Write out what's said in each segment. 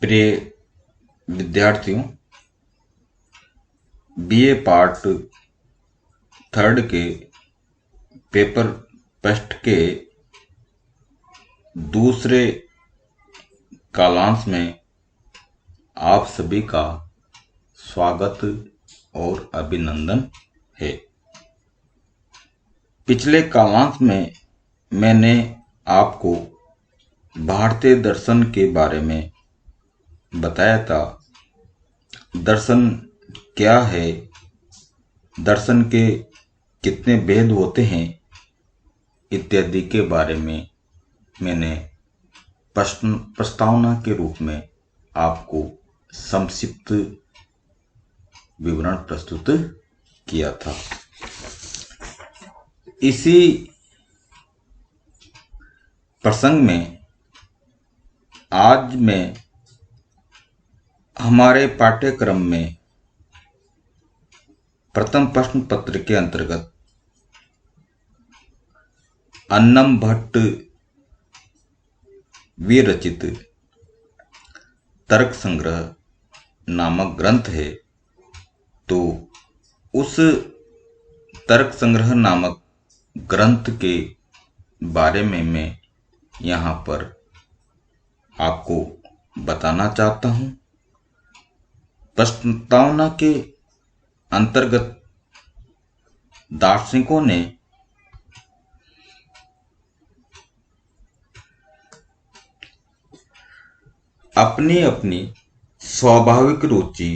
प्रिय विद्यार्थियों, BA part third के पेपर टेस्ट के दूसरे कालांश में आप सभी का स्वागत और अभिनंदन है। पिछले कालांश में मैंने आपको भारतीय दर्शन के बारे में बताया था। दर्शन क्या है, दर्शन के कितने भेद होते हैं इत्यादि के बारे में मैंने प्रस्तावना के रूप में आपको संक्षिप्त विवरण प्रस्तुत किया था। इसी प्रसंग में आज मैं हमारे पाठ्यक्रम में प्रथम प्रश्न पत्र के अंतर्गत अन्नम भट्ट विरचित तर्क संग्रह नामक ग्रंथ है, तो उस तर्क संग्रह नामक ग्रंथ के बारे में मैं यहाँ पर आपको बताना चाहता हूँ। प्रस्तावना के अंतर्गत दार्शनिकों ने अपनी अपनी स्वाभाविक रुचि,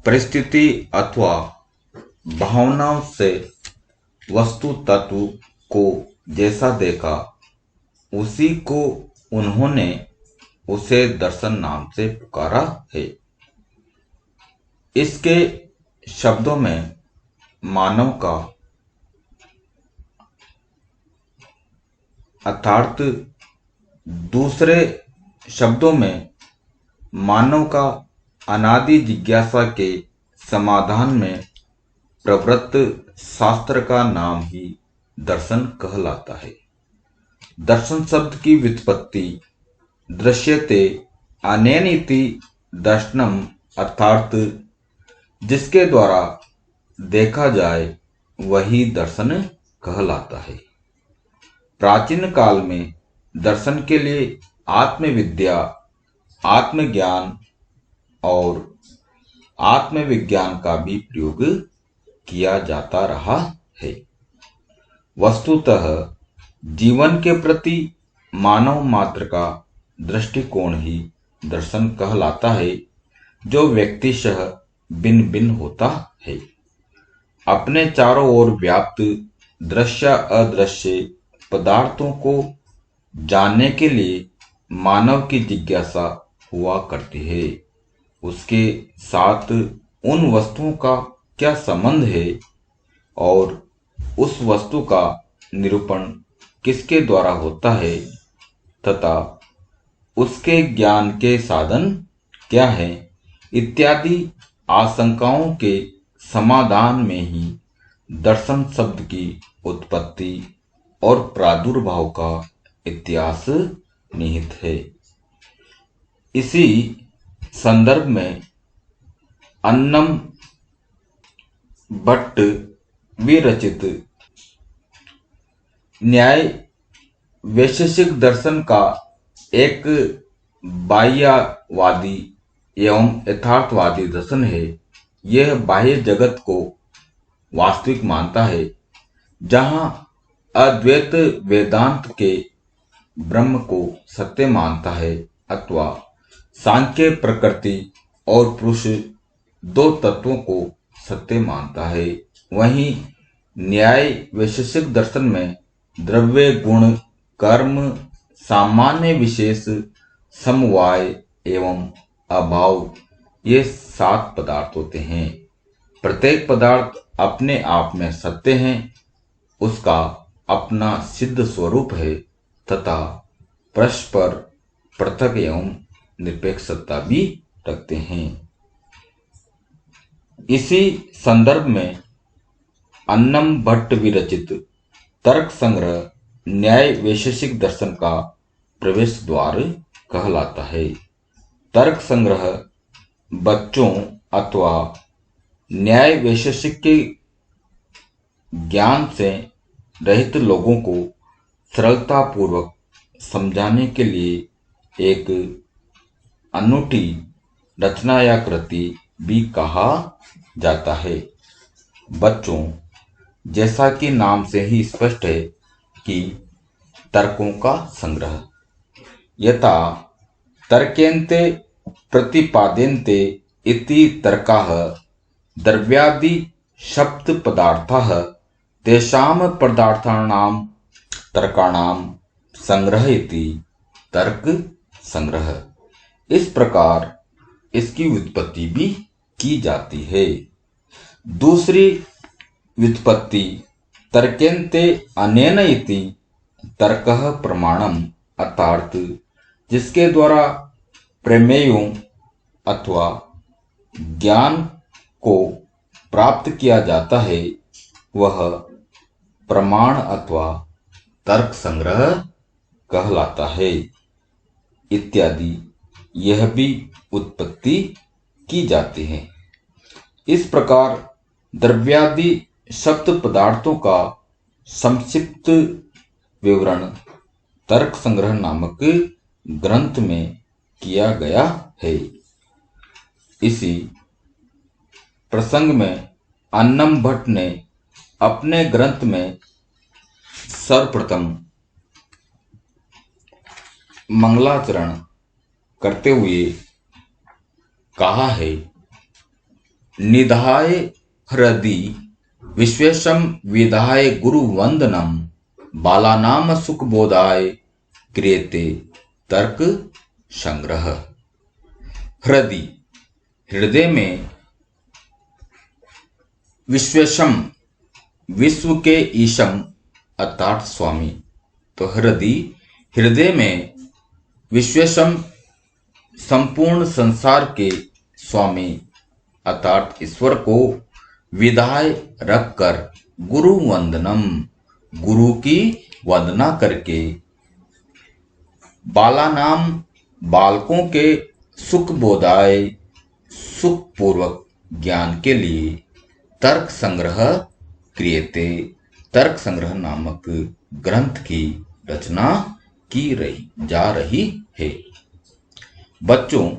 परिस्थिति अथवा भावनाओं से वस्तु तत्व को जैसा देखा, उसी को उन्होंने उसे दर्शन नाम से पुकारा है। इसके शब्दों में मानव का अर्थात दूसरे शब्दों में मानव का अनादि जिज्ञासा के समाधान में प्रवृत्त शास्त्र का नाम ही दर्शन कहलाता है। दर्शन शब्द की व्युत्पत्ति दृश्यते अनेन इति दर्शनम अर्थात जिसके द्वारा देखा जाए वही दर्शन कहलाता है। प्राचीन काल में दर्शन के लिए आत्मविद्या, आत्मज्ञान और आत्मविज्ञान का भी प्रयोग किया जाता रहा है। वस्तुतः जीवन के प्रति मानव मात्र का दृष्टिकोण ही दर्शन कहलाता है, जो व्यक्तिशः भिन्न भिन्न होता है। अपने चारों ओर व्याप्त दृश्य अदृश्य पदार्थों को जानने के लिए मानव की जिज्ञासा हुआ करती है। उसके साथ उन वस्तुओं का क्या संबंध है और उस वस्तु का निरूपण किसके द्वारा होता है तथा उसके ज्ञान के साधन क्या है इत्यादि आशंकाओं के समाधान में ही दर्शन शब्द की उत्पत्ति और प्रादुर्भाव का इतिहास निहित है। इसी संदर्भ में अन्नम भट्ट विरचित न्याय वैशेषिक दर्शन का एक बाह्यवादी एवं यथार्थवादी दर्शन है। यह बाह्य जगत को वास्तविक मानता है, जहां अद्वैत वेदांत के ब्रह्म को सत्य मानता है, अथवा सांख्य प्रकृति और पुरुष दो तत्वों को सत्य मानता है। वहीं न्याय वैशेषिक दर्शन में द्रव्य, गुण, कर्म, सामान्य, विशेष, समवाय एवं अभाव ये 7 पदार्थ होते हैं। प्रत्येक पदार्थ अपने आप में सत्य है, उसका अपना सिद्ध स्वरूप है तथा परस्पर पृथक एवं निरपेक्ष सत्ता भी रखते हैं। इसी संदर्भ में अन्नम भट्ट विरचित तर्क संग्रह न्याय वैशेषिक दर्शन का प्रवेश द्वार कहलाता है। तर्क संग्रह बच्चों अथवा न्याय वैशेषिक के ज्ञान से रहित लोगों को सरलता पूर्वक समझाने के लिए एक अनूठी रचना या कृति भी कहा जाता है। बच्चों, जैसा कि नाम से ही स्पष्ट है कि तर्कों का संग्रह, यथा तर्केन्ते प्रतिपाद्यन्ते इति तर्काः द्रव्यादि शब्द पदार्थाः तेषां पदार्थानां तर्काणां संग्रह इति तर्क संग्रह। इस प्रकार इसकी व्युत्पत्ति भी की जाती है। दूसरी व्युत्पत्ति तर्केन्ते अनेन इति तर्कः प्रमाणम, अर्थात जिसके द्वारा प्रमेयों अथवा ज्ञान को प्राप्त किया जाता है वह प्रमाण अथवा तर्क संग्रह कहलाता है इत्यादि। यह भी उत्पत्ति की जाती है। इस प्रकार द्रव्यादि शब्द पदार्थों का संक्षिप्त विवरण तर्क संग्रह नामक ग्रंथ में किया गया है। इसी प्रसंग में अन्नम भट्ट ने अपने ग्रंथ में सर्वप्रथम मंगलाचरण करते हुए कहा है, निधाय हृदि विश्वेशम विधाय गुरु वंदनम बालानाम सुख बोधाय क्रियते तर्क संग्रह। हृदि, हृदय में, विश्वेशम, विश्व के ईशम अर्थात स्वामी। तो हृदय में विश्वेशम, संपूर्ण संसार के स्वामी अर्थात ईश्वर को विधाय रखकर गुरु वंदनम, गुरु की वंदना करके बालानाम, बालकों के सुख बोधाय, सुख पूर्वक ज्ञान के लिए तर्क संग्रह क्रियते, तर्क संग्रह नामक ग्रंथ की रचना की जा रही है। बच्चों,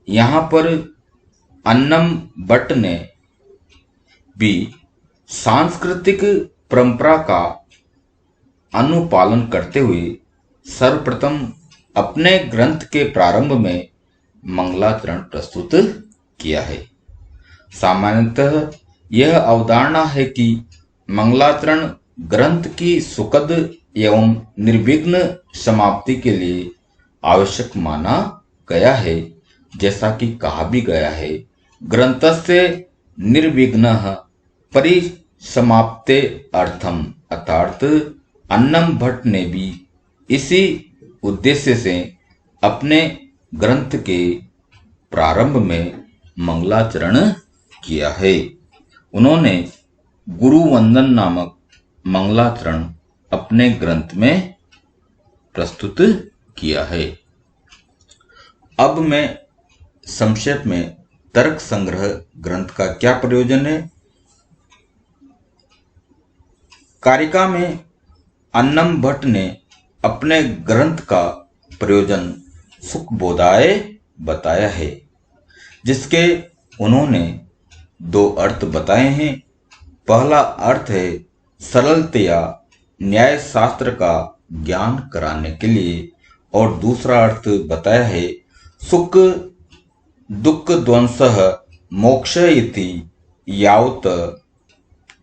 यहाँ पर अन्नम भट्ट ने भी सांस्कृतिक परंपरा का अनुपालन करते हुए सर्वप्रथम अपने ग्रंथ के प्रारंभ में मंगलाचरण प्रस्तुत किया है। सामान्यतः यह अवधारणा है कि मंगलाचरण ग्रंथ की सुखद एवं निर्विघ्न समाप्ति के लिए आवश्यक माना गया है। जैसा कि कहा भी गया है, ग्रंथस्य निर्विघ्नः परिसमाप्ते अर्थम, अर्थात अन्नम भट्ट ने भी इसी उद्देश्य से अपने ग्रंथ के प्रारंभ में मंगलाचरण किया है। उन्होंने गुरु वंदन नामक मंगलाचरण अपने ग्रंथ में प्रस्तुत किया है। अब मैं संक्षेप में तर्क संग्रह ग्रंथ का क्या प्रयोजन है। कारिका में अन्नम भट्ट ने अपने ग्रंथ का प्रयोजन सुख बोधाय बताया है, जिसके उन्होंने दो अर्थ बताए हैं। पहला अर्थ है सरलतया न्याय शास्त्र का ज्ञान कराने के लिए, और दूसरा अर्थ बताया है सुख दुख ध्वंसः मोक्ष इति यावत्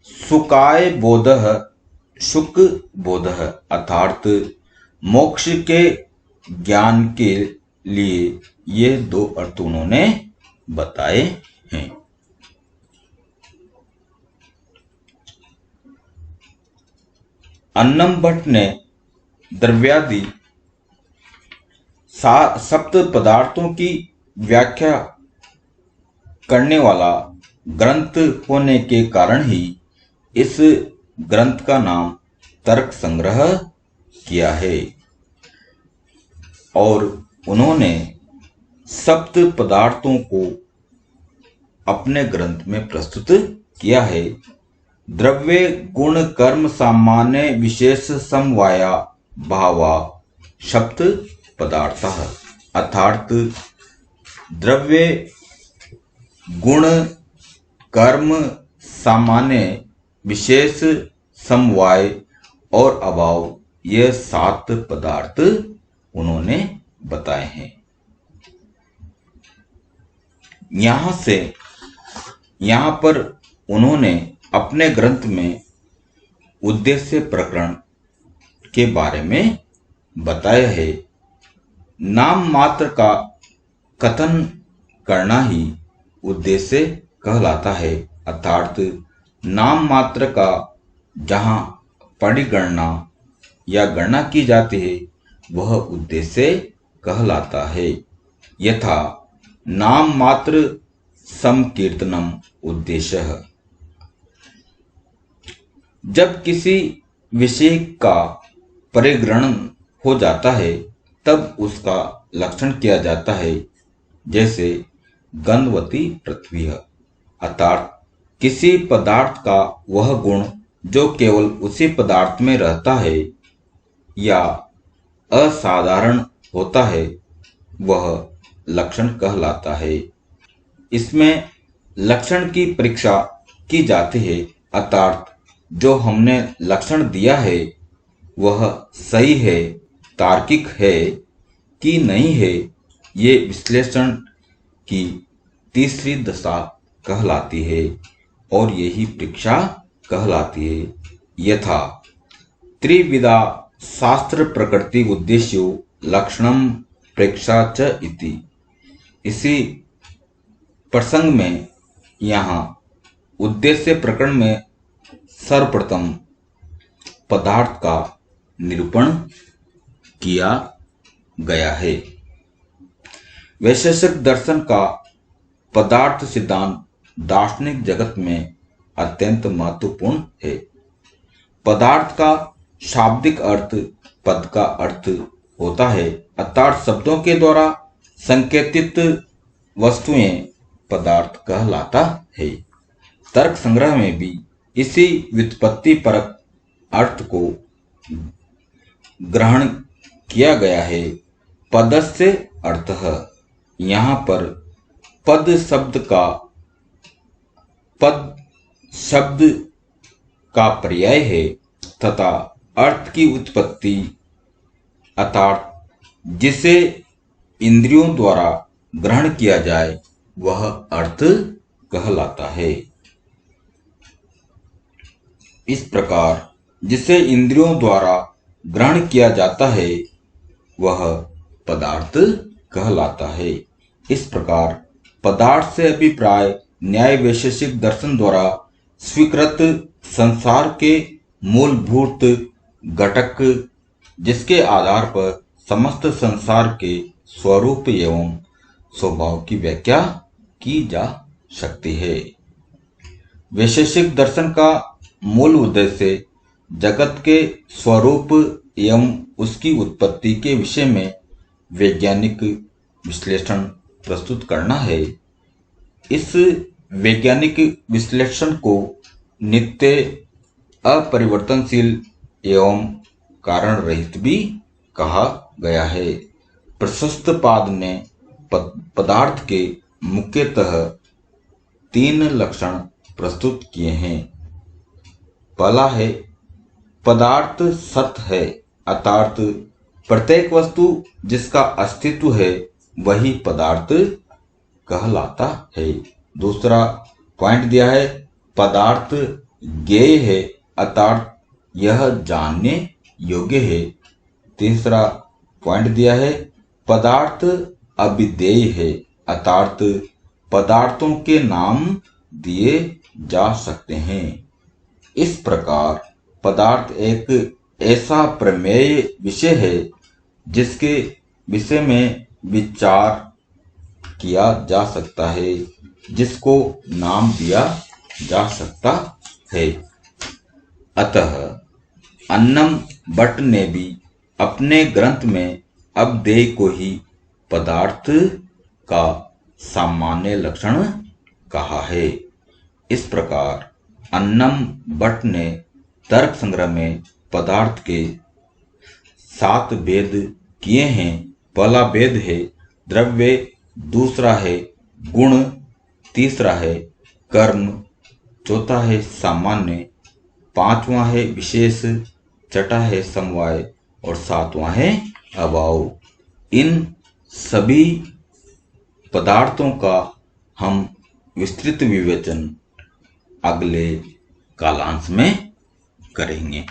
सुखाय बोधः सुख बोधः, अर्थात मोक्ष के ज्ञान के लिए ये दो अर्थ उन्होंने बताए हैं। अन्नम भट्ट ने द्रव्यादि सप्त पदार्थों की व्याख्या करने वाला ग्रंथ होने के कारण ही इस ग्रंथ का नाम तर्क संग्रह किया है। और उन्होंने सप्त पदार्थों को अपने ग्रंथ में प्रस्तुत किया है। द्रव्य गुण कर्म सामान्य विशेष समवाया भावा सप्त पदार्थः, अर्थात द्रव्य गुण कर्म सामान्य विशेष समवाय और अभाव, ये 7 पदार्थ उन्होंने बताए हैं। यहां पर उन्होंने अपने ग्रंथ में उद्देश्य प्रकरण के बारे में बताया है। नाम मात्र का कथन करना ही उद्देश्य कहलाता है, अर्थात नाम मात्र का जहां परिगणना या गणना की जाती है वह उद्देश्य कहलाता है। यथा नाम मात्र संकीर्तनम उद्देश्य। जब किसी विषय का परिग्रहण हो जाता है तब उसका लक्षण किया जाता है, जैसे गंधवती पृथ्वी, अर्थात किसी पदार्थ का वह गुण जो केवल उसी पदार्थ में रहता है या असाधारण होता है वह लक्षण कहलाता है। इसमें लक्षण की परीक्षा की जाती है, अर्थात जो हमने लक्षण दिया है वह सही है, तार्किक है कि नहीं है, ये विश्लेषण की तीसरी दशा कहलाती है और यही परीक्षा कहलाती है। यथा त्रिविधा शास्त्र प्रकृति उद्देश्यो लक्षणम प्रेक्षा च इति। इसी प्रसंग में यहाँ उद्देश्य प्रकरण में सर्वप्रथम पदार्थ का निरूपण किया गया है। वैशेषिक दर्शन का पदार्थ सिद्धांत दार्शनिक जगत में अत्यंत महत्वपूर्ण है। पदार्थ का शाब्दिक अर्थ पद का अर्थ होता है, अर्थात शब्दों के द्वारा संकेतित वस्तुएं पदार्थ कहलाता है। तर्क संग्रह में भी इसी व्युत्पत्ति परक अर्थ को ग्रहण किया गया है। पदस्य अर्थः, यहाँ पर पद शब्द का पर्याय है तथा अर्थ की उत्पत्ति, अर्थात जिसे इंद्रियों द्वारा ग्रहण किया जाए वह अर्थ कहलाता है। इस प्रकार जिसे इंद्रियों द्वारा ग्रहण किया जाता है वह पदार्थ कहलाता है। इस प्रकार पदार्थ से अभिप्राय न्याय वैशेषिक दर्शन द्वारा स्वीकृत संसार के मूलभूत घटक, जिसके आधार पर समस्त संसार के स्वरूप एवं स्वभाव की व्याख्या की जा सकती है। वैशेषिक दर्शन का मूल उद्देश्य जगत के स्वरूप एवं उसकी उत्पत्ति के विषय में वैज्ञानिक विश्लेषण प्रस्तुत करना है। इस वैज्ञानिक विश्लेषण को नित्य, अपरिवर्तनशील एवं कारण रहित भी कहा गया है। प्रशस्त पाद ने पदार्थ के मुख्यतः 3 लक्षण प्रस्तुत किए हैं। पहला है पदार्थ सत है, अर्थात प्रत्येक वस्तु जिसका अस्तित्व है वही पदार्थ कहलाता है। दूसरा पॉइंट दिया है पदार्थ ज्ञेय है, अर्थात यह जानने योग्य है। तीसरा पॉइंट दिया है पदार्थ अविदेय है, अर्थात पदार्थों के नाम दिए जा सकते हैं। इस प्रकार पदार्थ एक ऐसा प्रमेय विषय है जिसके विषय में विचार किया जा सकता है, जिसको नाम दिया जा सकता है। अतः अन्नम भट्ट ने भी अपने ग्रंथ में अवधेय को ही पदार्थ का सामान्य लक्षण कहा है। इस प्रकार अन्नम भट्ट ने तर्क संग्रह में पदार्थ के 7 भेद किए हैं। पहला भेद है द्रव्य, दूसरा है गुण, तीसरा है कर्म, चौथा है सामान्य, पांचवा है विशेष, छठा है समवाय और सातवां है अभाव। इन सभी पदार्थों का हम विस्तृत विवेचन अगले कालांश में करेंगे।